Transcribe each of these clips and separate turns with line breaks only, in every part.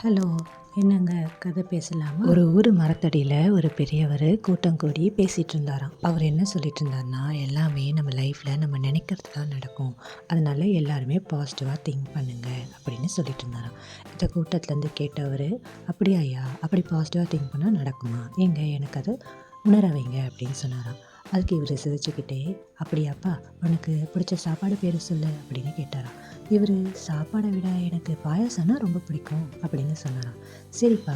Hello, என்னங்க கதை பேசலாமா? ஒரு ஊர் மரத்தடியில் ஒரு பெரியவர் கூட்டம் கூடி பேசிகிட்டு இருந்தாராம். அவர் என்ன சொல்லிட்டு இருந்தாருன்னா, எல்லாமே நம்ம லைஃப்பில் நம்ம நினைக்கிறது தான் நடக்கும், அதனால எல்லாருமே பாசிட்டிவாக திங்க் பண்ணுங்க அப்படின்னு சொல்லிட்டு இருந்தாராம். இந்த கூட்டத்துலேருந்து கேட்டவர், அப்படியா ஐயா, அப்படி பாசிட்டிவாக திங்க் பண்ணால் நடக்குமா, எங்க எனக்கு அதை உணர வைங்க அப்படின்னு சொன்னாராம். அதுக்கு இவர் சிரிச்சுக்கிட்டே, அப்படியாப்பா, உனக்கு பிடிச்ச சாப்பாடு பேர் சொல்லு அப்படின்னு கேட்டாராம். இவர், சாப்பாடை விட எனக்கு பாயாசம்னா ரொம்ப பிடிக்கும் அப்படின்னு சொன்னாராம். சரிப்பா,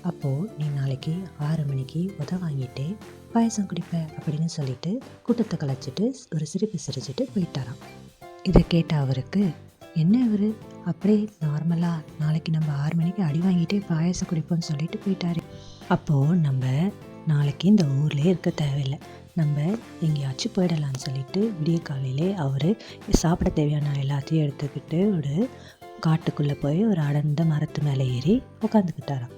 அப்போது நீ நாளைக்கு 6 மணிக்கு வாங்கிட்டே பாயாசம் குடிப்ப அப்படின்னு சொல்லிட்டு கூட்டத்தை கலைச்சிட்டு ஒரு சிரிப்பு சிரிச்சிட்டு போயிட்டாராம். இதை கேட்ட அவருக்கு, என்ன இவர் அப்படியே நார்மலாக நாளைக்கு நம்ம 6 மணிக்கு அடி வாங்கிட்டே பாயாசம் குடிப்போம்னு சொல்லிட்டு போயிட்டாரு. அப்போது நம்ம நாளைக்கு இந்த ஊர்லேயே இருக்க தேவையில்லை, நம்ம எங்கேயாச்சும் போயிடலான்னு சொல்லிட்டு விடிய காலையிலே அவர் சாப்பிட தேவையான எல்லாத்தையும் எடுத்துக்கிட்டு ஒரு காட்டுக்குள்ளே போய் ஒரு அடர்ந்த மரத்து மேலே ஏறி உட்காந்துக்கிட்டாராம்.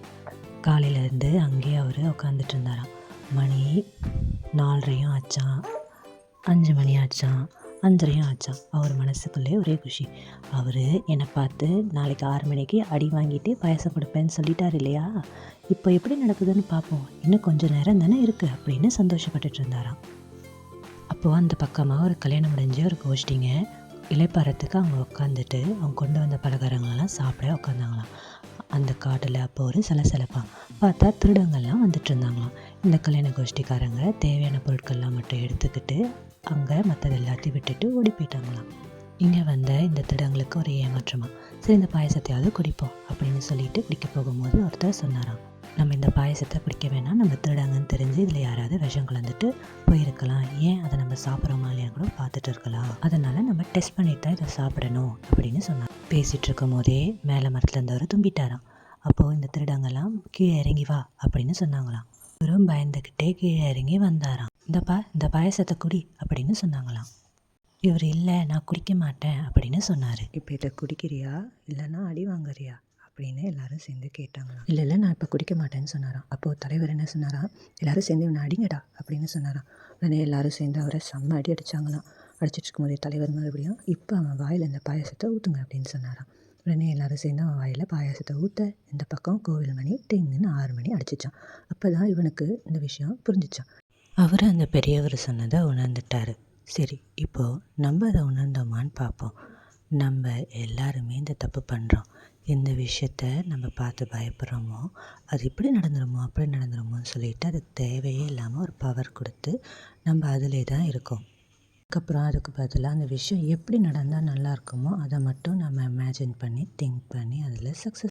காலையிலேருந்து அங்கேயே அவர் உட்காந்துட்டு இருந்தாராம். மணி 4:30 ஆச்சான், 5 மணி ஆச்சான், 5:30 ஆச்சான். அவர் மனசுக்குள்ளே ஒரே குஷி. அவர் என்னை பார்த்து நாளைக்கு 6 மணிக்கு அடி வாங்கிட்டு பாயசம் கொடுப்பேன்னு சொல்லிட்டார் இல்லையா, இப்போ எப்படி நடக்குதுன்னு பார்ப்போம், இன்னும் கொஞ்சம் நேரம் தானே இருக்குது அப்படின்னு சந்தோஷப்பட்டுட்டு இருந்தாராம். அப்போது அந்த பக்கமாக ஒரு கல்யாணம் முடிஞ்ச ஒரு கோஷ்டிங்க இலைப்பாறத்துக்கு அவங்க உட்காந்துட்டு அவங்க கொண்டு வந்த பலகாரங்களெல்லாம் சாப்பிட உட்காந்தாங்களாம். அந்த காட்டில் அப்போ ஒரு சலசலப்பாக பார்த்தா திருடங்கள்லாம் வந்துட்டு இருந்தாங்களாம். இந்த கல்யாண கோஷ்டிக்காரங்க தேவையான பொருட்கள்லாம் மட்டும் எடுத்துக்கிட்டு அங்கே மற்றது எல்லாத்தையும் விட்டுட்டு ஓடி போயிட்டாங்களாம். இங்கே வந்த இந்த திருடங்களுக்கு ஒரு ஏமாற்றமா, சரி இந்த பாயசத்தையாவது குடிப்போம் அப்படின்னு சொல்லிட்டு குடிக்க போகும்போது ஒருத்தர் சொன்னாராம், நம்ம இந்த பாயசத்தை குடிக்க வேணாம், நம்ம திருடங்கன்னு தெரிஞ்சு இதில் யாராவது விஷம் கலந்துட்டு போயிருக்கலாம், ஏன் அதை நம்ம சாப்பிட்றோமா இல்லையா கூட பார்த்துட்டு இருக்கலாம், அதனால் நம்ம டெஸ்ட் பண்ணிட்டு தான் இதை சாப்பிடணும் அப்படின்னு சொன்னார். பேசிகிட்டு இருக்கும் போதே மேலே மரத்தில் இருந்தவர் தும்பிட்டாராம். அப்போது இந்த திருடங்கெல்லாம் கீழே இறங்கி வா அப்படின்னு சொன்னாங்களாம். இவரும் பயந்துக்கிட்டே கீழே இறங்கி வந்தாராம். இந்த பாயசத்தை குடி அப்படின்னு சொன்னாங்களாம். இவர், இல்லை நான் குடிக்க மாட்டேன் அப்படின்னு சொன்னார். இப்போ இதை குடிக்கிறியா இல்லைன்னா அடி வாங்குறியா அப்படின்னு எல்லாரும் சேர்ந்து கேட்டாங்களாம். இல்லை நான் இப்போ குடிக்க மாட்டேன்னு சொன்னாராம். அப்போது தலைவர் என்ன சொன்னாராம், எல்லாரும் சேர்ந்து இவனை அடிங்கடா அப்படின்னு சொன்னாராம். உடனே எல்லாரும் சேர்ந்து அவரை செம்ம அடி அடித்தாங்களாம். அடிச்சிட்டு இருக்கும்போதே தலைவர் மறுபடியும், இப்போ அவன் வாயில் இந்த பாயசத்தை ஊற்றுங்க அப்படின்னு சொன்னாராம். உடனே எல்லாரும் சேர்ந்து அவன் வாயில் பாயாசத்தை ஊற்ற இந்த பக்கம் கோவில் மணி டிங்குன்னு 6 மணி அடிச்சிச்சான். அப்போ தான் இவனுக்கு இந்த விஷயம் புரிஞ்சிச்சான். அவர் அந்த பெரியவர் சொன்னதை உணர்ந்துட்டார். சரி, இப்போது நம்ம அதை உணர்ந்தோமான்னு பார்ப்போம். நம்ம எல்லாருமே இந்த தப்பு பண்ணுறோம். எந்த விஷயத்த நம்ம பார்த்து பயப்படுறோமோ அது இப்படி நடந்துருமோ அப்படி நடந்துருமோன்னு சொல்லிட்டு அது தேவையே இல்லாமல் ஒரு பவர் கொடுத்து நம்ம அதிலே தான் இருக்கோம். அதுக்கப்புறம் அதுக்கு பதிலாக அந்த விஷயம் எப்படி நடந்தால் நல்லா இருக்குமோ அதை மட்டும் நம்ம இமேஜின் பண்ணி திங்க் பண்ணி அதில் சக்ஸஸ்